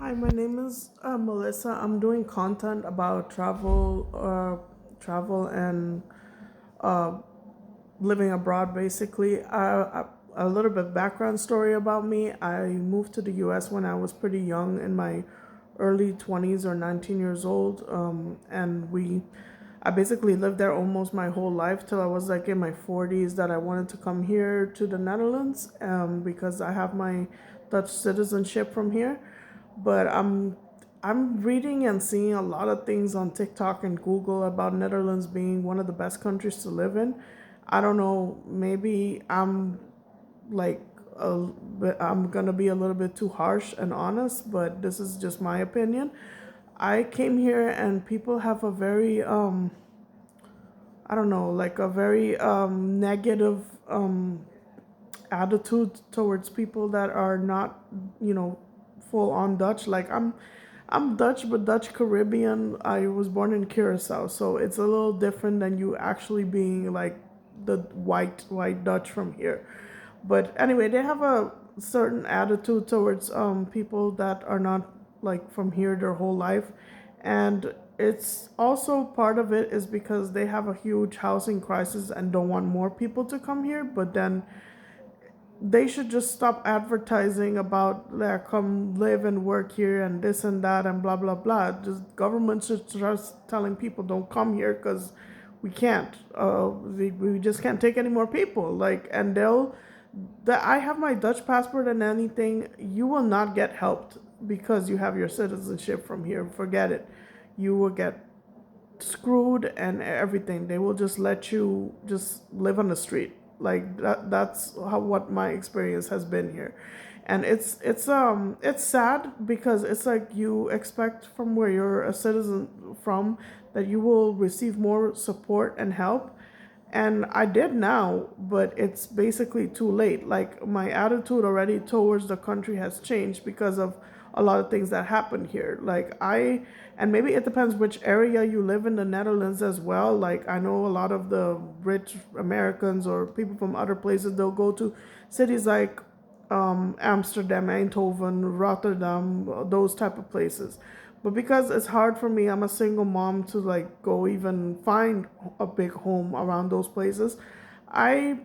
Hi, my name is Melissa. I'm doing content about travel and uh, living abroad. Basically, a little bit background story about me. I moved to the U.S. when I was pretty young, in my early 20s or 19 years old, I basically lived there almost my whole life till I was like in my 40s. That I wanted to come here to the Netherlands because I have my Dutch citizenship from here, but I'm reading and seeing a lot of things on TikTok and Google about Netherlands being one of the best countries to live in. I don't know, maybe like I'm gonna be a little bit too harsh and honest, but this is just my opinion. I came here and people have a very I don't know, like a very negative attitude towards people that are not, you know, full on Dutch. Like I'm Dutch, but Dutch Caribbean. I was born in Curacao, so it's a little different than you actually being like the white Dutch from here. But anyway, they have a certain attitude towards people that are not like from here their whole life, and it's also part of it is because they have a huge housing crisis and don't want more people to come here. But then they should just stop advertising about like come live and work here and this and that and blah blah blah. Just government should just telling people don't come here because we can't. We just can't take any more people. Like and they'll. I have my Dutch passport and anything. You will not get helped because you have your citizenship from here. Forget it. You will get screwed and everything. They will just let you just live on the street. Like that's how what my experience has been here. And it's sad because it's like you expect from where you're a citizen from that you will receive more support and help, and I did now, but it's basically too late. Like my attitude already towards the country has changed because of a lot of things that happened here. And maybe it depends which area you live in the Netherlands as well. Like I know a lot of the rich Americans or people from other places, they'll go to cities like Amsterdam, Eindhoven, Rotterdam, those type of places. But because it's hard for me, I'm a single mom to like go even find a big home around those places. I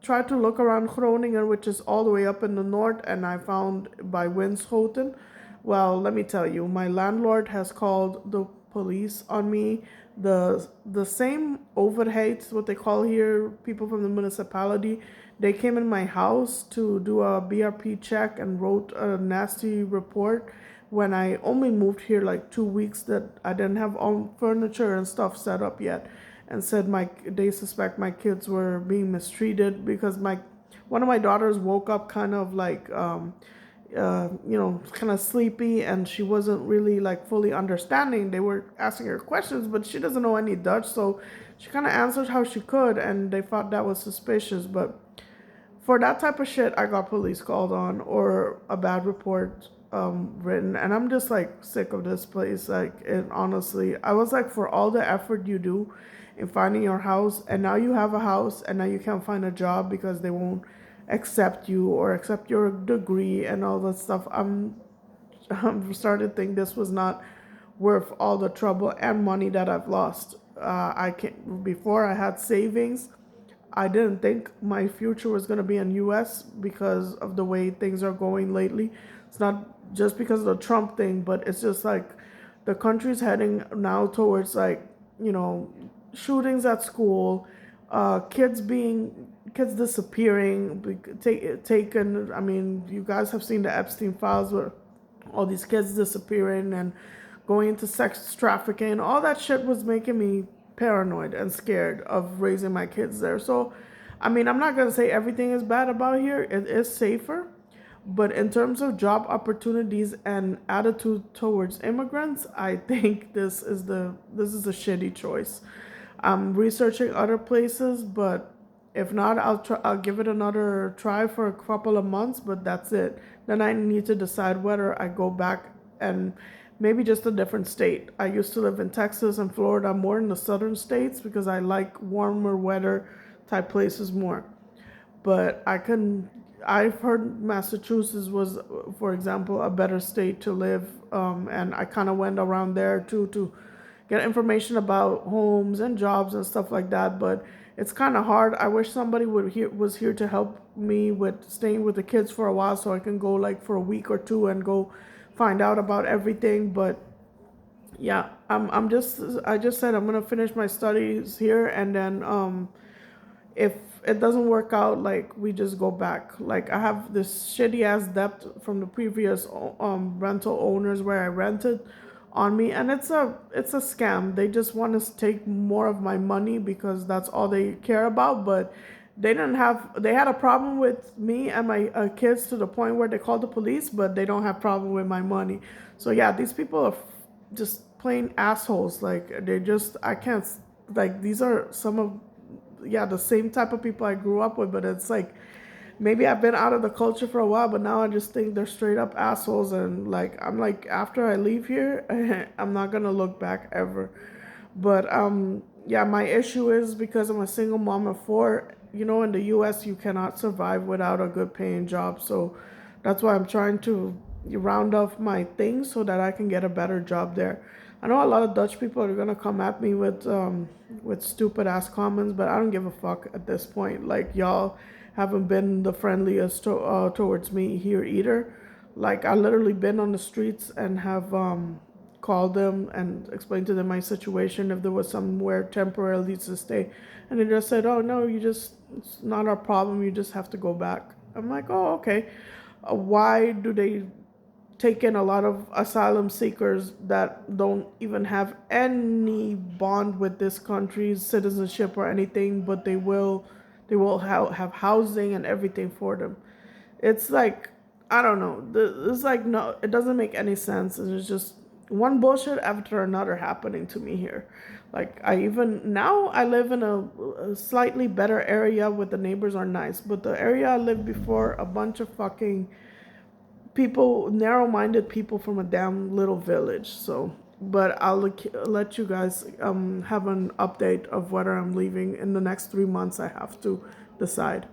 tried to look around Groningen, which is all the way up in the north, and I found by Winschoten. Well, let me tell you, my landlord has called the police on me. The same overheids, what they call here, people from the municipality, they came in my house to do a BRP check and wrote a nasty report when I only moved here like 2 weeks, that I didn't have all furniture and stuff set up yet, and said they suspect my kids were being mistreated because my one of my daughters woke up kind of like kind of sleepy, and she wasn't really like fully understanding. They were asking her questions, but she doesn't know any Dutch, so she kind of answered how she could, and they thought that was suspicious. But for that type of shit, I got police called on or a bad report written, and I'm just like sick of this place. Like, and honestly, I was like, for all the effort you do in finding your house, and now you have a house, and now you can't find a job because they won't accept you or accept your degree and all that stuff. I'm starting to think this was not worth all the trouble and money that I've lost. I can't. Before I had savings, I didn't think my future was going to be in US because of the way things are going lately. It's not just because of the Trump thing, but it's just like the country's heading now towards like, you know, shootings at school, kids disappearing, taken. I mean, you guys have seen the Epstein files where all these kids disappearing and going into sex trafficking. All that shit was making me paranoid and scared of raising my kids there. So, I mean, I'm not going to say everything is bad about here. It is safer. But in terms of job opportunities and attitude towards immigrants, I think this is a shitty choice. I'm researching other places, but if not, I'll give it another try for a couple of months, but that's it. Then I need to decide whether I go back and maybe just a different state. I used to live in Texas and Florida, more in the southern states because I like warmer weather type places more. But I can I've heard Massachusetts was, for example, a better state to live, and I kind of went around there too to get information about homes and jobs and stuff like that. But it's kind of hard. I wish somebody was here to help me with staying with the kids for a while, so I can go like for a week or two and go find out about everything. But yeah, I just said I'm gonna finish my studies here, and then if it doesn't work out, like we just go back. Like I have this shitty ass debt from the previous rental owners where I rented on me, and it's a scam. They just want to take more of my money because that's all they care about. But they had a problem with me and my kids to the point where they called the police, but they don't have problem with my money. So yeah, these people are just plain assholes. Like they just I can't like these are some of yeah, the same type of people I grew up with, but it's like maybe I've been out of the culture for a while, but now I just think they're straight up assholes. And like, I'm like, after I leave here, I'm not gonna look back ever. But yeah, my issue is because I'm a single mom of four. You know, in the U.S., you cannot survive without a good paying job. So that's why I'm trying to round off my things so that I can get a better job there. I know a lot of Dutch people are gonna come at me with stupid ass comments, but I don't give a fuck at this point. Like y'all haven't been the friendliest towards me here either. Like I literally been on the streets and have called them and explained to them my situation if there was somewhere temporarily to stay, and they just said, "Oh no, it's not our problem. You just have to go back." I'm like, "Oh okay." Why do they take in a lot of asylum seekers that don't even have any bond with this country's citizenship or anything, but they will have housing and everything for them? It's like I don't know. It's like no, it doesn't make any sense, and it's just one bullshit after another happening to me here. Like I even now I live in a slightly better area where the neighbors are nice, but the area I lived before, a bunch of fucking people, narrow-minded people from a damn little village. So, but let you guys have an update of whether I'm leaving in the next 3 months. I have to decide.